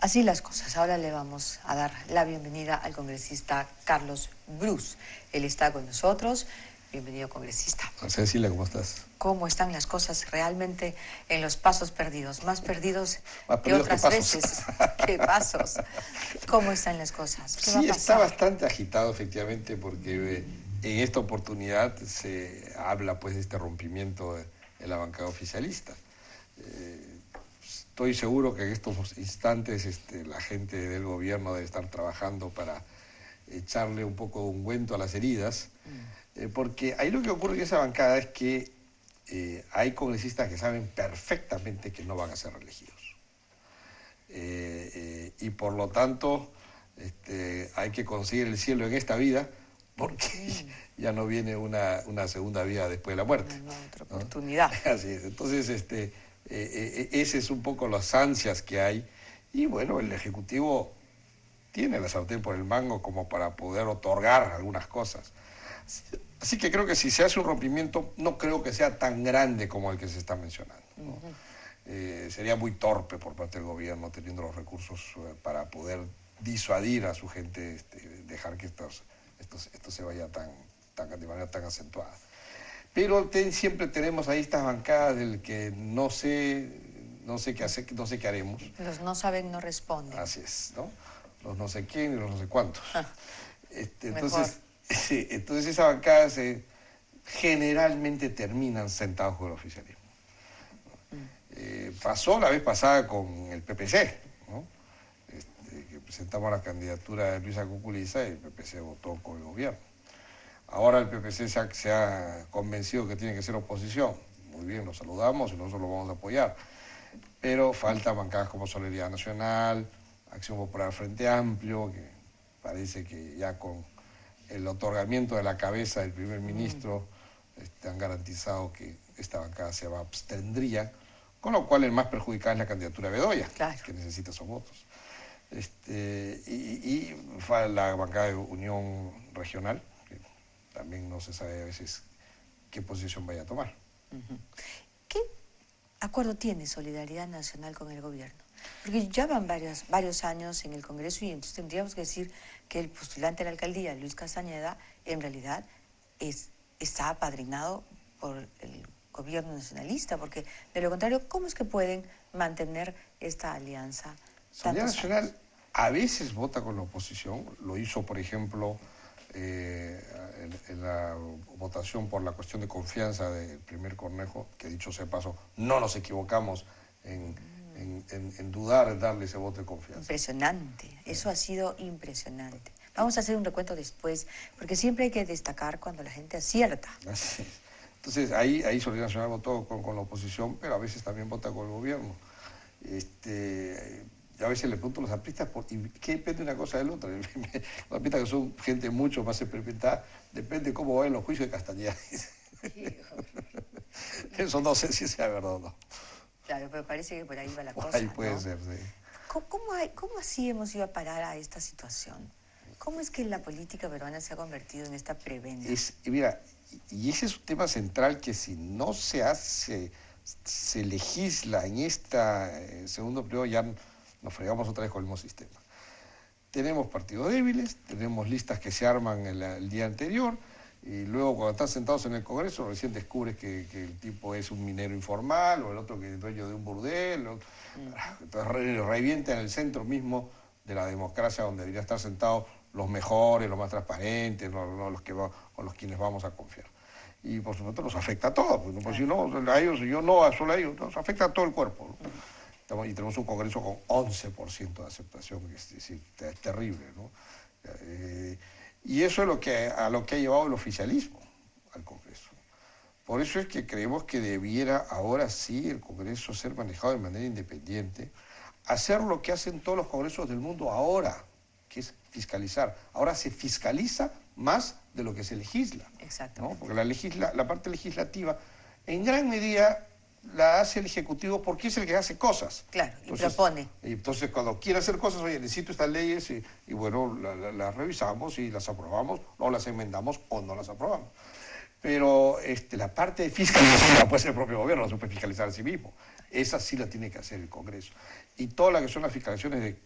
Así las cosas. Ahora le vamos a dar la bienvenida al congresista Carlos Brus. Él está con nosotros. Bienvenido, congresista. Cecilia, ¿cómo estás? ¿Cómo están las cosas realmente en los pasos perdidos? Más perdidos Más que perdidos otras que pasos. veces. ¿Qué pasos? ¿Cómo están las cosas? ¿Qué va a Sí, pasar? está bastante agitado, efectivamente, porque en esta oportunidad se habla pues de este rompimiento de la bancada oficialista. Estoy seguro que en estos instantes la gente del gobierno debe estar trabajando para echarle un poco de ungüento a las heridas, porque ahí lo que ocurre en esa bancada es que hay congresistas que saben perfectamente que no van a ser reelegidos. Y por lo tanto hay que conseguir el cielo en esta vida, porque ya no viene una segunda vida después de la muerte. Una otra oportunidad. Así es. Entonces, ese es un poco las ansias que hay. Y bueno, el Ejecutivo tiene la sartén por el mango como para poder otorgar algunas cosas. Así que creo que si se hace un rompimiento, no creo que sea tan grande como el que se está mencionando, ¿no? Sería muy torpe por parte del gobierno, teniendo los recursos para poder disuadir a su gente, dejar que esto se vaya de manera tan acentuada. Pero siempre tenemos ahí estas bancadas del que no sé qué hacer, no sé qué haremos. Los no saben, no responden. Así es, ¿no? Los no sé quién y los no sé cuántos. Entonces esas bancadas generalmente terminan sentados con el oficialismo. Pasó la vez pasada con el PPC, ¿no? Que presentamos la candidatura de Luisa Cuculiza y el PPC votó con el gobierno. Ahora el PPC se ha convencido que tiene que ser oposición. Muy bien, lo saludamos y nosotros lo vamos a apoyar. Pero faltan bancadas como Solidaridad Nacional, Acción Popular Frente Amplio, que parece que ya con el otorgamiento de la cabeza del primer ministro han garantizado que esta bancada se abstendría, con lo cual el más perjudicado es la candidatura de Bedoya, claro, que necesita esos votos. Y la bancada de Unión Regional, que también no se sabe a veces qué posición vaya a tomar. ¿Qué acuerdo tiene Solidaridad Nacional con el gobierno? Porque ya van varios años en el Congreso y entonces tendríamos que decir que el postulante a la alcaldía, Luis Castañeda, en realidad está apadrinado por el gobierno nacionalista, porque de lo contrario, ¿cómo es que pueden mantener esta alianza? Solidaridad Nacional a veces vota con la oposición, lo hizo, por ejemplo, en la votación por la cuestión de confianza del primer Cornejo, que dicho sea de paso, no nos equivocamos en dudar en darle ese voto de confianza. Impresionante, eso ha sido impresionante. Vamos a hacer un recuento después, porque siempre hay que destacar cuando la gente acierta. Así es. Entonces, ahí Solidaridad Nacional votó con la oposición, pero a veces también vota con el gobierno. A veces le pregunto a los apristas, ¿y qué depende una cosa de la otra? Los apristas, que son gente mucho más experimentada, depende cómo vayan los juicios de Castañeda. Eso no sé si sea verdad o no. Claro, pero parece que por ahí va la cosa, ahí puede ser, sí. ¿Cómo así hemos ido a parar a esta situación? ¿Cómo es que la política peruana se ha convertido en esta prebenda? Mira, y ese es un tema central que si no se hace, se legisla en segundo periodo, ya nos fregamos otra vez con el mismo sistema. Tenemos partidos débiles, tenemos listas que se arman el día anterior, y luego cuando están sentados en el Congreso recién descubres que el tipo es un minero informal, o el otro que es dueño de un burdel, entonces revienta en el centro mismo de la democracia, donde debería estar sentados los mejores, los más transparentes, con los quienes vamos a confiar. Y por supuesto nos afecta a todos, porque si no, a ellos, y yo no, solo a ellos, nos afecta a todo el cuerpo, ¿no? Y tenemos un Congreso con 11% de aceptación, que es terrible, ¿no? Y eso es a lo que ha llevado el oficialismo al Congreso. Por eso es que creemos que debiera ahora sí el Congreso ser manejado de manera independiente, hacer lo que hacen todos los congresos del mundo ahora, que es fiscalizar. Ahora se fiscaliza más de lo que se legisla. Exacto. ¿No? Porque la parte legislativa, en gran medida, la hace el Ejecutivo porque es el que hace cosas. Claro, Entonces, propone. Entonces, cuando quiere hacer cosas, oye, necesito estas leyes, y bueno, las revisamos y las aprobamos, o las enmendamos o no las aprobamos. Pero la parte de fiscalización la puede hacer el propio gobierno, no se puede fiscalizar a sí mismo. Esa sí la tiene que hacer el Congreso. Y todas las que son las fiscalizaciones de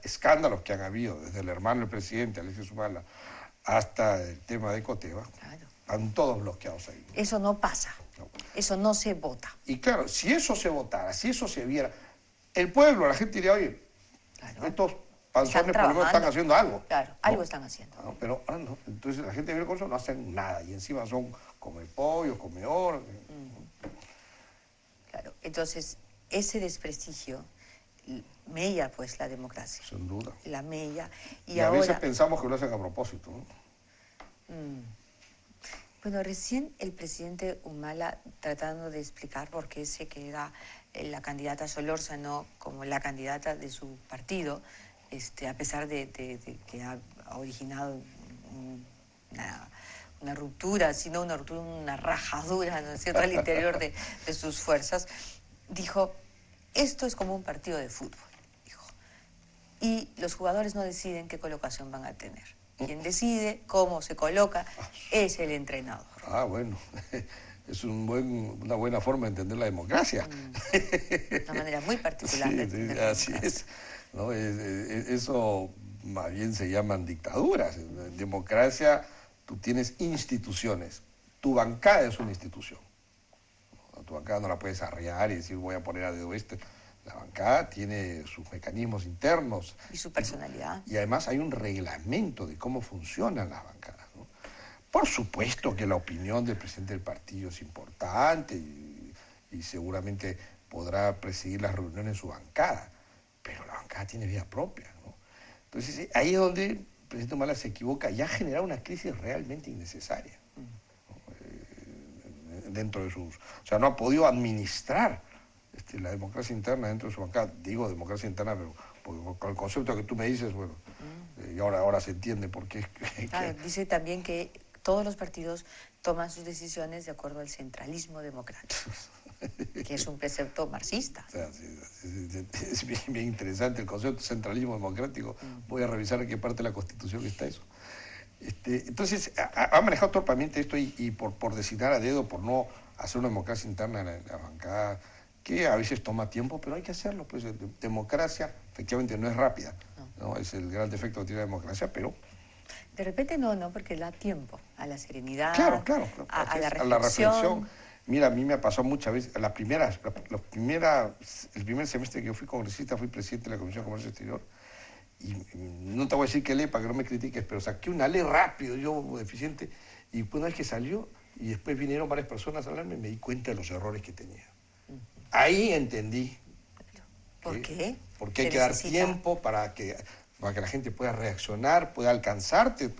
escándalos que han habido, desde el hermano del presidente, Alexis Humala, hasta el tema de Coteva, Claro. están todos bloqueados ahí. Eso no pasa. No. Eso no se vota. Y claro, si eso se votara, si eso se viera, el pueblo, la gente diría, oye, Claro. estos panzones por lo menos trabajando. están haciendo algo. Claro, ¿no? algo están haciendo. No, pero no. Entonces la gente viene con eso, no hacen nada. Y encima son come pollo, come oro. Claro. Entonces, ese desprestigio mella pues la democracia. Sin duda. La mella. Y a veces pensamos que lo hacen a propósito, ¿no? Bueno, recién el presidente Humala tratando de explicar por qué se queda la candidata Solórzano como la candidata de su partido, a pesar de que ha originado una ruptura, sino una ruptura, una rajadura, ¿no es cierto?, al interior de sus fuerzas, dijo, esto es como un partido de fútbol, dijo, y los jugadores no deciden qué colocación van a tener. Quien decide cómo se coloca es el entrenador. Ah, bueno, es una buena forma de entender la democracia. Una manera muy particular de entender la así democracia. es. ¿No? Eso más bien se llaman dictaduras. En democracia tú tienes instituciones. Tu bancada es una institución. Tu bancada no la puedes arrear y decir voy a poner a dedo este. La bancada tiene sus mecanismos internos. Y su personalidad. Y además hay un reglamento de cómo funcionan las bancadas, ¿no? Por supuesto que la opinión del presidente del partido es importante y seguramente podrá presidir las reuniones en su bancada, pero la bancada tiene vida propia, ¿no? Entonces ahí es donde el presidente Humala se equivoca y ha generado una crisis realmente innecesaria, ¿no? Dentro de sus... O sea, no ha podido administrar la democracia interna dentro de su bancada. Digo democracia interna, pero con el concepto que tú me dices, bueno, y ahora se entiende por qué. Claro, dice también que todos los partidos toman sus decisiones de acuerdo al centralismo democrático, que es un precepto marxista. O sea, es bien interesante el concepto de centralismo democrático. Voy a revisar en qué parte de la Constitución está eso. Entonces, ha manejado torpemente esto y por designar a dedo, por no hacer una democracia interna en la bancada, que a veces toma tiempo, pero hay que hacerlo. Pues democracia efectivamente no es rápida, ¿no? Es el gran defecto que tiene la democracia, pero... De repente no, porque da tiempo a la serenidad, Claro, a la a la reflexión. reflexión. Mira, a mí me ha pasado muchas veces, el primer semestre que yo fui congresista, fui presidente de la Comisión de Comercio Exterior, y no te voy a decir qué ley para que no me critiques, pero saqué una ley rápido, yo deficiente, y una vez que salió, y después vinieron varias personas a hablarme, me di cuenta de los errores que tenía. Ahí entendí. ¿Por qué? Porque hay que dar tiempo para que la gente pueda reaccionar, pueda alcanzarte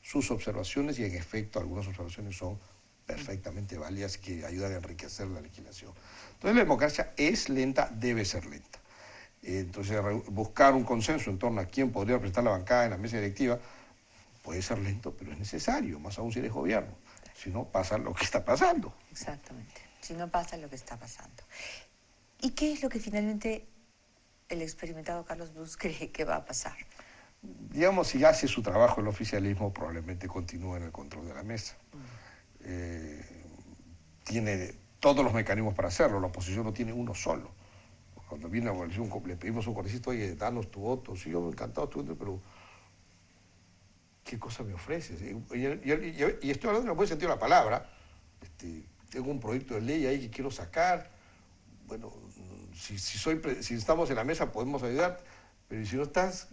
sus observaciones, y en efecto algunas observaciones son perfectamente válidas que ayudan a enriquecer la legislación. Entonces la democracia es lenta, debe ser lenta. Entonces buscar un consenso en torno a quién podría representar la bancada en la mesa directiva puede ser lento, pero es necesario, más aún si eres gobierno. Si no, pasa lo que está pasando. Exactamente. Si no pasa lo que está pasando. ¿Y qué es lo que finalmente el experimentado Carlos Blues cree que va a pasar? Digamos, si hace su trabajo el oficialismo, probablemente continúe en el control de la mesa. Tiene todos los mecanismos para hacerlo, la oposición no tiene uno solo. Cuando viene la coalición, le pedimos a un congresista, oye, danos tu voto. Sí, yo encantado estoy dentro, pero ¿qué cosa me ofreces? Y estoy hablando en el buen sentido de la palabra. Tengo un proyecto de ley ahí que quiero sacar. Bueno, si estamos en la mesa podemos ayudar, pero si no estás,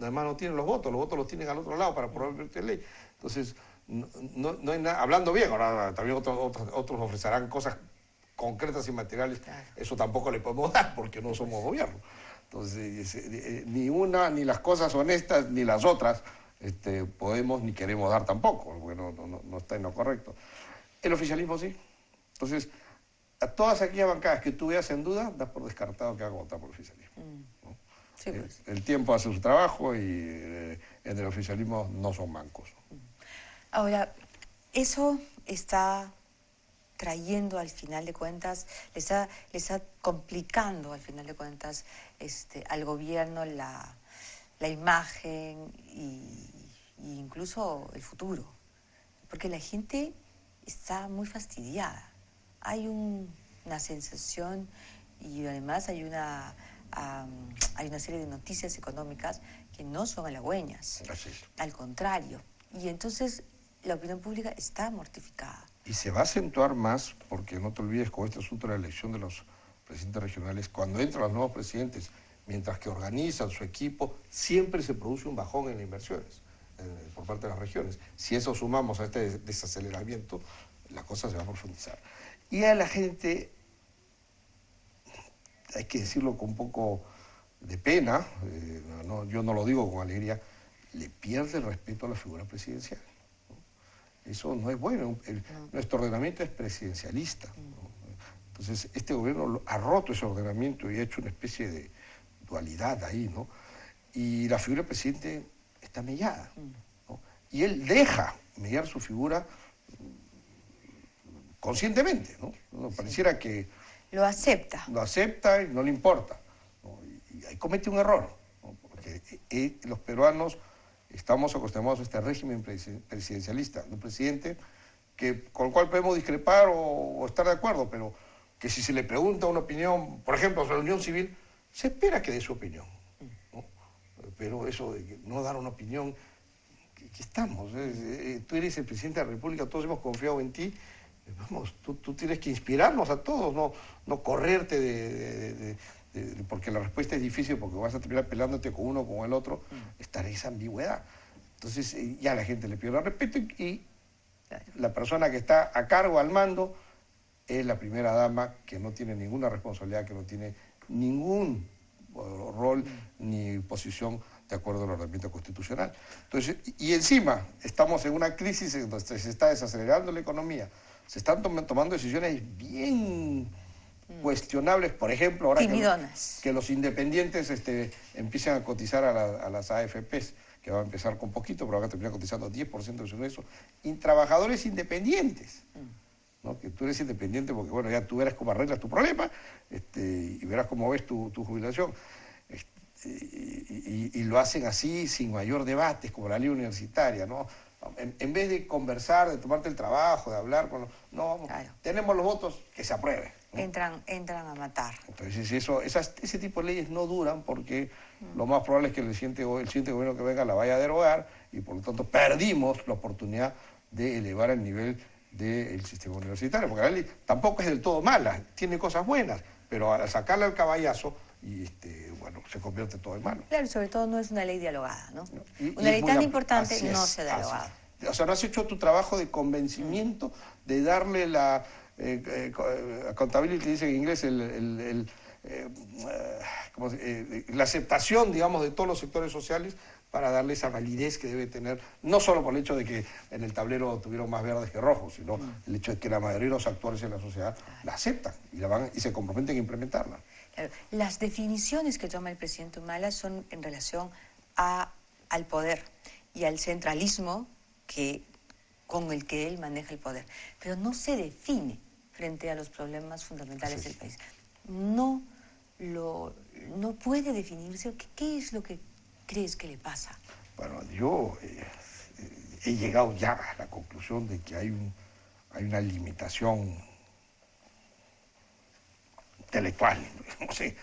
además no tienen los votos los tienen al otro lado para aprobar el proyecto de ley. Entonces, no hay nada, hablando bien, ahora también otros ofrecerán cosas concretas y materiales, claro. Eso tampoco le podemos dar porque no somos gobierno. Entonces, ni una, ni las cosas honestas, ni las otras podemos ni queremos dar tampoco, porque no está en lo correcto. El oficialismo sí. Entonces, a todas aquellas bancadas que tú veas en duda, das por descartado que van a votar por el oficialismo. ¿No? Sí, pues. El tiempo hace su trabajo y en el oficialismo no son mancos. Ahora, eso está trayendo al final de cuentas, le está complicando al final de cuentas al gobierno la imagen y incluso el futuro. Porque la gente está muy fastidiada. Hay una sensación y además hay Hay una serie de noticias económicas que no son halagüeñas. Así es. Al contrario. Y entonces la opinión pública está mortificada. Y se va a acentuar más, porque no te olvides con este asunto de la elección de los presidentes regionales, cuando entran los nuevos presidentes, mientras que organizan su equipo, siempre se produce un bajón en las inversiones por parte de las regiones. Si eso sumamos a este desaceleramiento, la cosa se va a profundizar. Y a la gente, hay que decirlo con un poco de pena, yo no lo digo con alegría, le pierde el respeto a la figura presidencial. Eso no es bueno. Nuestro ordenamiento es presidencialista, ¿no? Entonces, este gobierno ha roto ese ordenamiento y ha hecho una especie de dualidad ahí, ¿no? Y la figura del presidente está mellada, ¿no? Y él deja mellar su figura conscientemente, ¿no? Pareciera que lo acepta. Lo acepta y no le importa, ¿no? Y ahí comete un error, ¿no? Porque los peruanos estamos acostumbrados a este régimen presidencialista, de un presidente con el cual podemos discrepar o estar de acuerdo, pero que si se le pregunta una opinión, por ejemplo, sobre la unión civil, se espera que dé su opinión, ¿no? Pero eso de no dar una opinión, ¿qué estamos? Tú eres el presidente de la República, todos hemos confiado en ti, vamos, tú tienes que inspirarnos a todos, no correrte porque la respuesta es difícil, porque vas a terminar peleándote con uno o con el otro, estar en esa ambigüedad. Entonces ya la gente le pierde el respeto y la persona que está a cargo, al mando, es la primera dama, que no tiene ninguna responsabilidad, que no tiene ningún rol ni posición de acuerdo al ordenamiento constitucional. Entonces, y encima estamos en una crisis en donde se está desacelerando la economía, se están tomando decisiones bien cuestionables, por ejemplo, ahora que los independientes empiecen a cotizar a las AFPs, que va a empezar con poquito, pero van a terminar cotizando 10% de su ingreso, y trabajadores independientes, ¿no? Que tú eres independiente porque, bueno, ya tú verás cómo arreglas tu problema, y verás cómo ves tu jubilación. Y lo hacen así, sin mayor debate, como la ley universitaria, ¿no? En vez de conversar, de tomarte el trabajo, de hablar con claro. Tenemos los votos, que se apruebe, ¿no? Entran a matar. Entonces ese tipo de leyes no duran, porque lo más probable es que el siguiente gobierno que venga la vaya a derogar, y por lo tanto perdimos la oportunidad de elevar el nivel del sistema universitario, porque la ley tampoco es del todo mala, tiene cosas buenas, pero al sacarle al caballazo, bueno, se convierte todo en malo. Claro, y sobre todo no es una ley dialogada, ¿no? Una ley tan importante no se ha dialogado. O sea, no has hecho tu trabajo de convencimiento, de darle la accountability, que dice en inglés, la aceptación, digamos, de todos los sectores sociales, para darle esa validez que debe tener, no solo por el hecho de que en el tablero tuvieron más verdes que rojos, sino el hecho de que la mayoría de los actores en la sociedad la aceptan y se comprometen a implementarla. Claro. Las definiciones que toma el presidente Humala son en relación al poder y al centralismo con el que él maneja el poder, pero no se define frente a los problemas fundamentales del país. No puede definirse. ¿Qué es lo que crees que le pasa? Bueno, yo he llegado ya a la conclusión de que hay una limitación intelectual, no sé,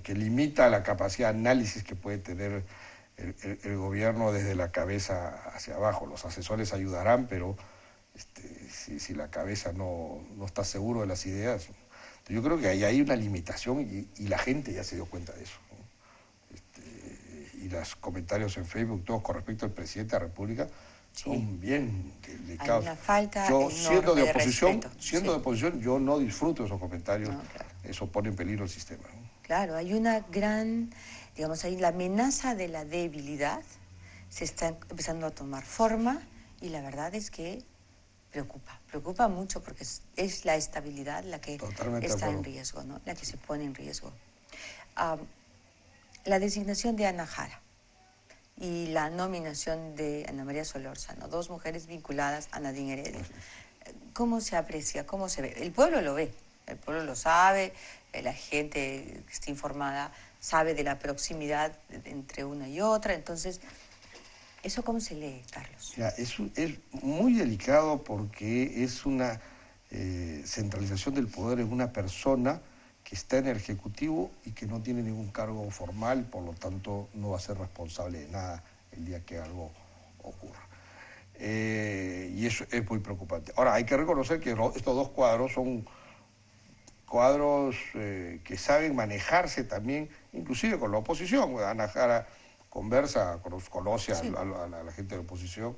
que limita la capacidad de análisis que puede tener el gobierno desde la cabeza hacia abajo. Los asesores ayudarán, pero si la cabeza no está seguro de las ideas, yo creo que ahí hay una limitación, y la gente ya se dio cuenta de eso, ¿no? Y los comentarios en Facebook, todos con respecto al presidente de la República, son bien delicados. Hay una falta siendo de oposición, respeto. de oposición, yo no disfruto de esos comentarios. No, claro. Eso pone en peligro el sistema, ¿no? Claro, hay una gran, digamos, ahí la amenaza de la debilidad se está empezando a tomar forma, y la verdad es que preocupa mucho, porque es la estabilidad la que está en riesgo, ¿no? La que se pone en riesgo. La designación de Ana Jara y la nominación de Ana María Solórzano, dos mujeres vinculadas a Nadine Heredia, ¿cómo se aprecia? ¿Cómo se ve? El pueblo lo ve, el pueblo lo sabe, la gente que está informada sabe de la proximidad entre una y otra. Entonces, ¿eso cómo se lee, Carlos? Mira, es muy delicado, porque es una centralización del poder en una persona que está en el Ejecutivo y que no tiene ningún cargo formal, por lo tanto no va a ser responsable de nada el día que algo ocurra. Y eso es muy preocupante. Ahora, hay que reconocer que estos dos cuadros son cuadros que saben manejarse también, inclusive con la oposición. Ana Jara conversa, conoce Sí. a la gente de la oposición,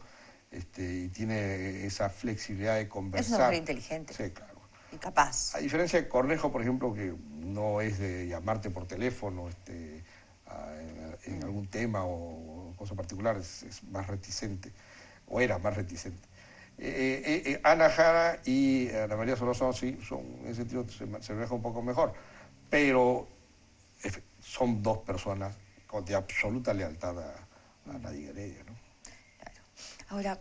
y tiene esa flexibilidad de conversar. Es una mujer inteligente. Sí, claro. Y capaz. A diferencia de Cornejo, por ejemplo, que no es de llamarte por teléfono en algún tema o cosa particular, es más reticente, o era más reticente. Ana Jara y Ana María Solórzano sí, en ese sentido se maneja un poco mejor, pero son dos personas de absoluta lealtad a Nadia Heredia, ¿no? Claro. Ahora,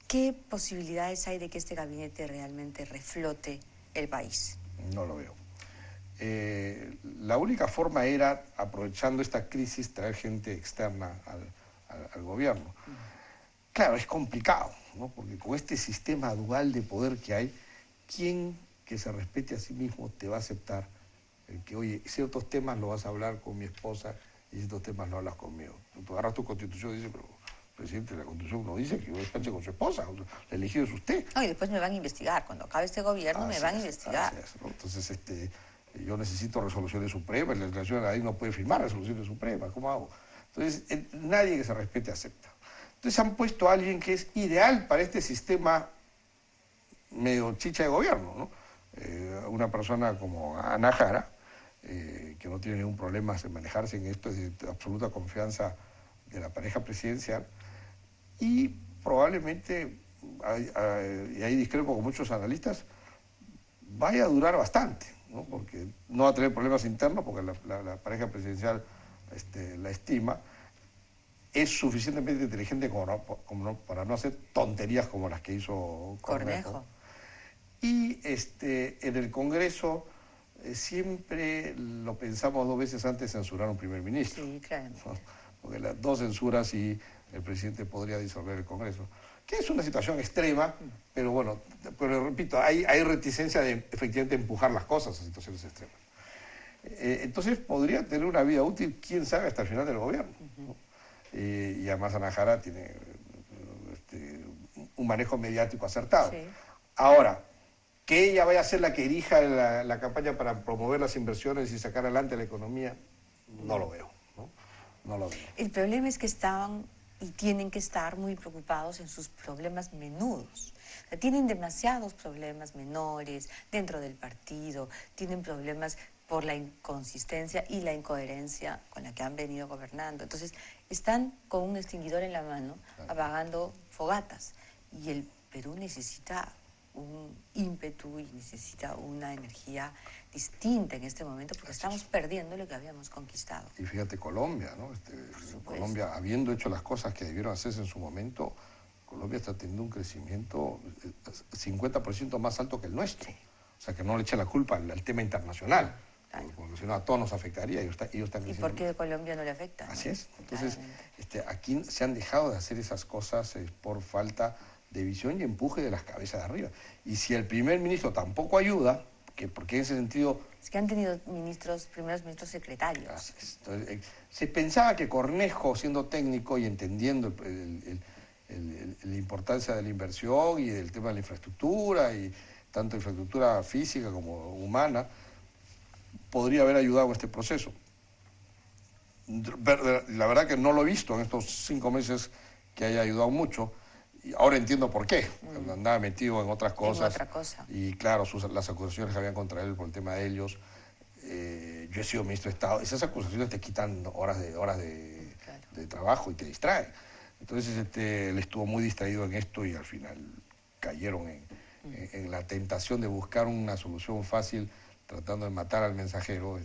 ¿qué posibilidades hay de que este gabinete realmente reflote el país? No lo veo. La única forma era, aprovechando esta crisis, traer gente externa al gobierno. Claro, es complicado, ¿no? Porque con este sistema dual de poder que hay, ¿quién que se respete a sí mismo te va a aceptar el que, oye, ciertos temas lo vas a hablar con mi esposa y ciertos temas no hablas conmigo? Tú agarras tu constitución y dices, pero presidente, la constitución no dice que yo despache con su esposa, el elegido es usted. No, y después me van a investigar, cuando acabe este gobierno me van a investigar. Así es, ¿no? Entonces, yo necesito resoluciones supremas, la declaración de la ley no puede firmar resoluciones supremas, ¿cómo hago? Entonces, nadie que se respete acepta. Entonces han puesto a alguien que es ideal para este sistema medio chicha de gobierno, ¿no? Una persona como Ana Jara, que no tiene ningún problema en manejarse en esto, es de absoluta confianza de la pareja presidencial, y probablemente, y ahí discrepo con muchos analistas, vaya a durar bastante, ¿no? Porque no va a tener problemas internos, porque la pareja presidencial la estima. Es suficientemente inteligente para no hacer tonterías como las que hizo Cornejo. Y en el Congreso siempre lo pensamos dos veces antes de censurar a un primer ministro. Sí, claro. ¿No? Porque las dos censuras y el presidente podría disolver el Congreso. Que es una situación extrema, pero bueno, pero repito, hay reticencia de efectivamente empujar las cosas a situaciones extremas. Entonces podría tener una vida útil, quién sabe, hasta el final del gobierno, ¿no? Y además Ana Jara tiene un manejo mediático acertado. Sí. Ahora, que ella vaya a ser la que dirija la campaña para promover las inversiones y sacar adelante la economía, no lo veo, ¿no? No lo veo. El problema es que estaban y tienen que estar muy preocupados en sus problemas menudos. O sea, tienen demasiados problemas menores dentro del partido, tienen problemas por la inconsistencia y la incoherencia con la que han venido gobernando. Entonces, están con un extinguidor en la mano, apagando fogatas. Y el Perú necesita un ímpetu y necesita una energía distinta en este momento, porque estamos perdiendo lo que habíamos conquistado. Y fíjate Colombia, ¿no? Colombia, habiendo hecho las cosas que debieron hacerse en su momento, Colombia está teniendo un crecimiento 50% más alto que el nuestro. Sí. O sea, que no le echen la culpa al tema internacional. Porque si no, a todos nos afectaría. Ellos están creciendo. ¿Y por qué a Colombia no le afecta? Así es. Entonces, aquí se han dejado de hacer esas cosas por falta de visión y empuje de las cabezas de arriba. Y si el primer ministro tampoco ayuda, porque en ese sentido... Es que han tenido primeros ministros secretarios. Así es. Entonces, se pensaba que Cornejo, siendo técnico y entendiendo la importancia de la inversión y del tema de la infraestructura, y tanto infraestructura física como humana, podría haber ayudado en este proceso. La verdad que no lo he visto en estos 5 meses que haya ayudado mucho. Y ahora entiendo por qué. Andaba metido en otras cosas. En otra cosa. Y claro, las acusaciones que habían contra él por el tema de ellos. Yo he sido ministro de Estado. Esas acusaciones te quitan horas de trabajo y te distraen. Entonces él estuvo muy distraído en esto y al final cayeron en la tentación de buscar una solución fácil, tratando de matar al mensajero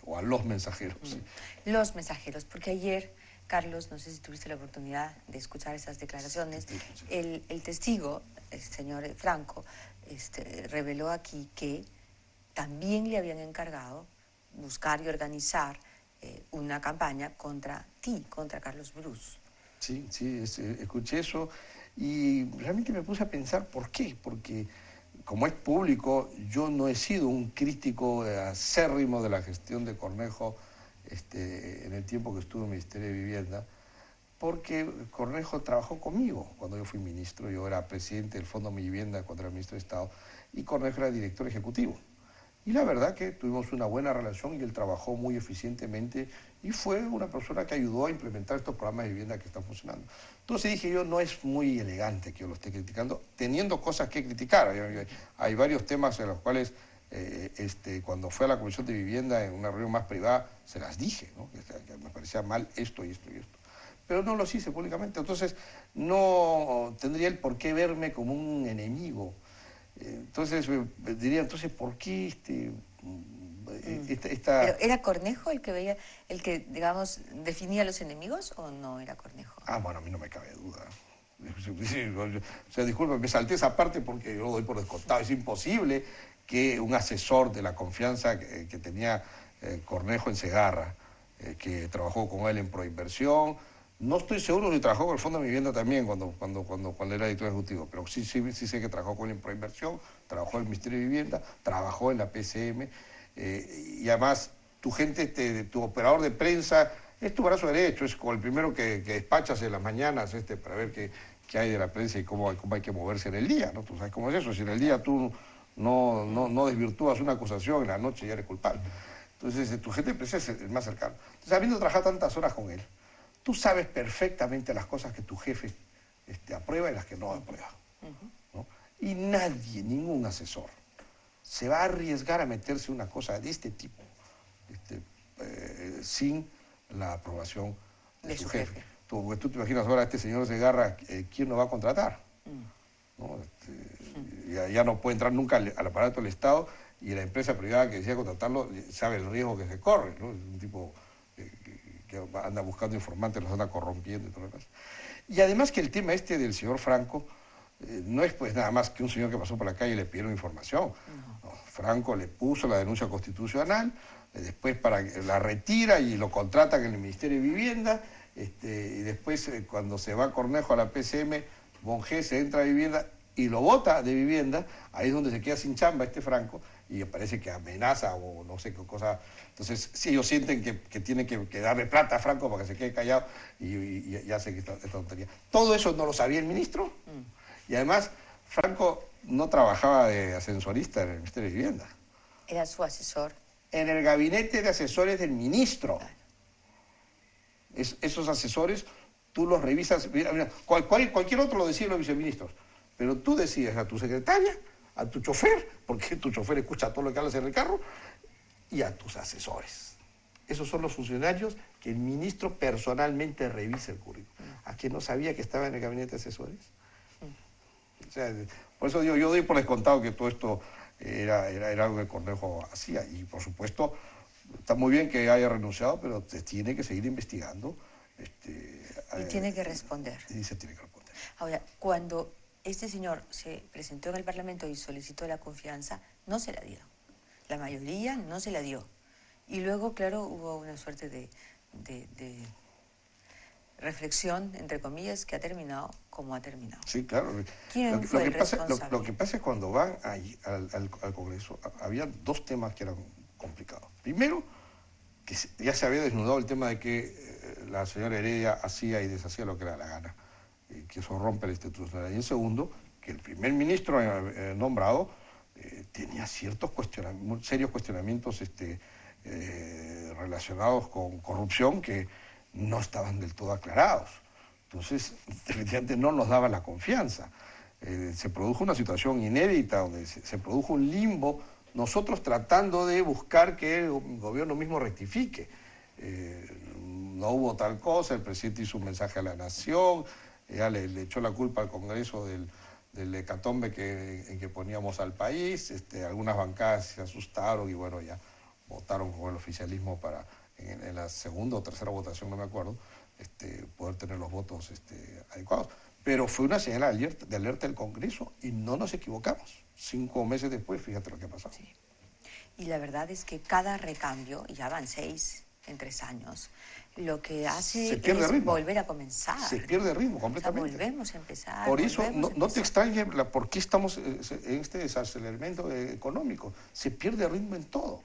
o a los mensajeros. ¿Sí? Los mensajeros, porque ayer, Carlos, no sé si tuviste la oportunidad de escuchar esas declaraciones, el testigo, el señor Franco, reveló aquí que también le habían encargado buscar y organizar una campaña contra ti, contra Carlos Bruce. Sí, escuché eso y realmente me puse a pensar por qué, porque como es público, yo no he sido un crítico acérrimo de la gestión de Cornejo en el tiempo que estuve en el Ministerio de Vivienda, porque Cornejo trabajó conmigo cuando yo fui ministro. Yo era presidente del Fondo Mi Vivienda cuando era ministro de Estado, y Cornejo era director ejecutivo. Y la verdad que tuvimos una buena relación y él trabajó muy eficientemente y fue una persona que ayudó a implementar estos programas de vivienda que están funcionando. Entonces dije yo, no es muy elegante que yo lo esté criticando, teniendo cosas que criticar. Hay varios temas en los cuales, cuando fue a la Comisión de Vivienda en una reunión más privada, se las dije, ¿no? Que me parecía mal esto y esto y esto. Pero no los hice públicamente, entonces no tendría él por qué verme como un enemigo. Entonces diría, entonces, ¿por qué ¿Pero era Cornejo el que veía, el que, digamos, definía los enemigos, o no era Cornejo? Ah, bueno, a mí no me cabe duda. O sea, disculpe, me salté esa parte porque yo lo doy por descontado. Es imposible que un asesor de la confianza que tenía Cornejo en Segarra, que trabajó con él en Proinversión, no estoy seguro si trabajó con el Fondo de Vivienda también cuando era director ejecutivo, pero sí sé que trabajó con él en Proinversión, trabajó en el Ministerio de Vivienda, trabajó en la PCM, y además tu gente, tu operador de prensa, es tu brazo derecho, es como el primero que despachas en las mañanas para ver qué hay de la prensa y cómo hay que moverse en el día, ¿no? Tú sabes cómo es eso, si en el día tú no desvirtúas una acusación, en la noche ya eres culpable. Entonces tu gente de prensa es el más cercano. Entonces, habiendo trabajado tantas horas con él, tú sabes perfectamente las cosas que tu jefe aprueba y las que no aprueba, ¿no? Y nadie, ningún asesor, se va a arriesgar a meterse una cosa de este tipo sin la aprobación de su jefe. Porque tú te imaginas ahora a este señor Segarra, ¿quién lo va a contratar? ¿No? Ya no puede entrar nunca al aparato del Estado, y la empresa privada que decía contratarlo sabe el riesgo que se corre, ¿no? Es un tipo que anda buscando informantes, los anda corrompiendo y todo lo demás. Y además que el tema del señor Franco no es pues nada más que un señor que pasó por la calle y le pidieron información. No, Franco le puso la denuncia constitucional, después la retira y lo contratan en el Ministerio de Vivienda, y después cuando se va Cornejo a la PCM, Bonge se entra a Vivienda y lo bota de Vivienda, ahí es donde se queda sin chamba Franco, y parece que amenaza o no sé qué cosa. Entonces, sí, ellos sienten que tienen que darle plata a Franco para que se quede callado y hace esta tontería. Todo eso no lo sabía el ministro. Y además, Franco no trabajaba de ascensorista en el Ministerio de Vivienda. Era su asesor. En el gabinete de asesores del ministro. Esos asesores, tú los revisas. Mira, cualquier otro lo decían los viceministros. Pero tú decías a tu secretaria, a tu chofer, porque tu chofer escucha todo lo que hablas en el carro, y a tus asesores. Esos son los funcionarios que el ministro personalmente revisa el currículum. ¿A quién no sabía que estaba en el gabinete de asesores? O sea, por eso yo doy por descontado que todo esto era algo que Cornejo hacía. Y por supuesto, está muy bien que haya renunciado, pero tiene que seguir investigando. Y tiene que responder. Y se tiene que responder. Ahora, cuando este señor se presentó en el Parlamento y solicitó la confianza, no se la dieron. La mayoría no se la dio. Y luego, claro, hubo una suerte de reflexión, entre comillas, que ha terminado como ha terminado. Sí, claro. ¿Quién fue el responsable? Lo que pasa es que cuando van al Congreso, había dos temas que eran complicados. Primero, que ya se había desnudado el tema de que la señora Heredia hacía y deshacía lo que le da la gana, que eso rompe la institucionalidad. Y en segundo, que el primer ministro nombrado tenía ciertos serios cuestionamientos relacionados con corrupción que no estaban del todo aclarados. Entonces, definitivamente no nos daba la confianza. Se produjo una situación inédita donde se produjo un limbo, nosotros tratando de buscar que el gobierno mismo rectifique. No hubo tal cosa, el presidente hizo un mensaje a la nación, ya le echó la culpa al Congreso del hecatombe en que poníamos al país. Algunas bancadas se asustaron y bueno, ya votaron con el oficialismo para, en la segunda o tercera votación, no me acuerdo, poder tener los votos adecuados. Pero fue una señal de alerta del Congreso y no nos equivocamos. 5 meses después, fíjate lo que ha pasado. Sí. Y la verdad es que cada recambio, y ya van 6 en 3 años, lo que hace Se pierde es ritmo. volver a comenzar. Se pierde ritmo O sea, completamente. volvemos a empezar. Por eso volvemos a no te empezar. extrañe por qué estamos en este desaceleramiento económico. Se pierde ritmo en todo.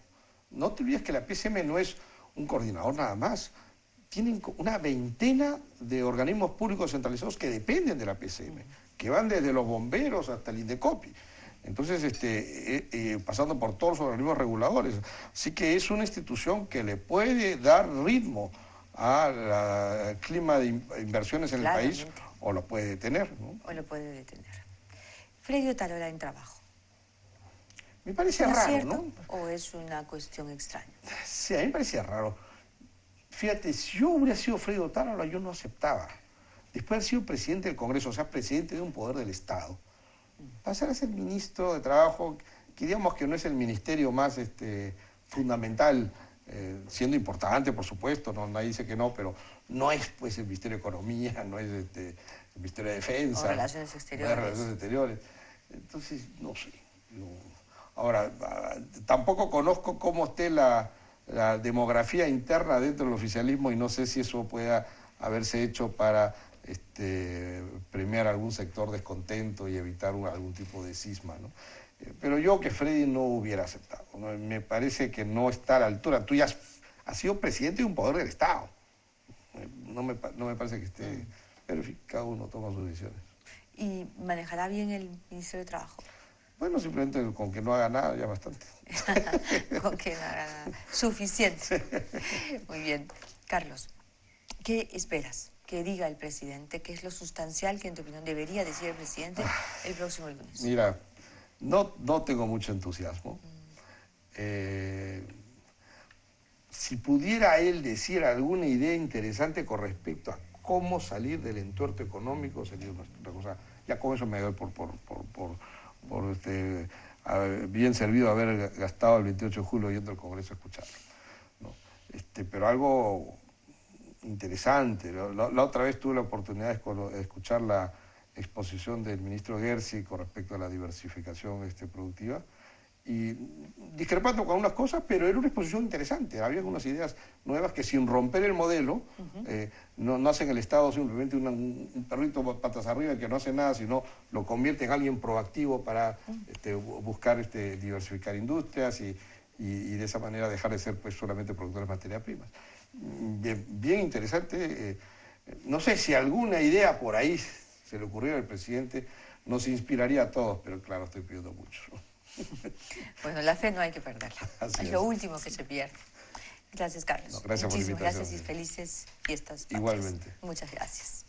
No te olvides que la PCM no es un coordinador nada más. Tienen una veintena de organismos públicos centralizados que dependen de la PCM, que van desde los bomberos hasta el INDECOPI. Entonces, pasando por todos los organismos reguladores. Así que es una institución que le puede dar ritmo al clima de inversiones en el país, o lo puede detener, ¿no? O lo puede detener. Freddy Otarola en trabajo. Me parece ¿Es raro, cierto, ¿no? o es una cuestión extraña? Sí, a mí me parece raro. Fíjate, si yo hubiera sido Freddy Otarola, yo no aceptaba. Después de haber sido presidente del Congreso, o sea, presidente de un poder del Estado, pasar a ser ministro de Trabajo, que digamos que no es el ministerio más fundamental, siendo importante, por supuesto, no, nadie dice que no, pero no es pues el Ministerio de Economía, no es el Ministerio de Defensa. O Relaciones Exteriores. Relaciones Exteriores. Entonces, no sé. Ahora, tampoco conozco cómo esté la demografía interna dentro del oficialismo y no sé si eso pueda haberse hecho para premiar algún sector descontento y evitar algún tipo de cisma, ¿no? Pero yo que Freddy no hubiera aceptado, ¿no? Me parece que no está a la altura. Tú ya has sido presidente de un poder del Estado. No me parece que esté... Pero en fin, cada uno toma sus decisiones. ¿Y manejará bien el Ministerio de Trabajo? Bueno, simplemente con que no haga nada ya bastante. Con que no haga nada. Suficiente. Muy bien. Carlos, ¿qué esperas que diga el presidente? ¿Qué es lo sustancial que en tu opinión debería decir el presidente el próximo lunes? Mira, no tengo mucho entusiasmo. Si pudiera él decir alguna idea interesante con respecto a cómo salir del entuerto económico, sería una cosa. Ya con eso me doy por bien servido haber gastado el 28 de julio yendo al Congreso a escucharlo, ¿no? Pero algo interesante. La otra vez tuve la oportunidad de escuchar la exposición del ministro Gersi con respecto a la diversificación productiva, y discrepando con unas cosas, pero era una exposición interesante. Había algunas ideas nuevas que, sin romper el modelo, no hacen el Estado simplemente un perrito patas arriba que no hace nada, sino lo convierte en alguien proactivo para buscar diversificar industrias y de esa manera dejar de ser pues solamente productores de materias primas. Bien interesante. No sé si alguna idea por ahí se le ocurriera al presidente, nos inspiraría a todos, pero claro, estoy pidiendo mucho. Bueno, la fe no hay que perderla. Es lo último que se pierde. Gracias, Carlos. No, gracias por la invitación. Gracias y felices fiestas patrias. Igualmente. Muchas gracias.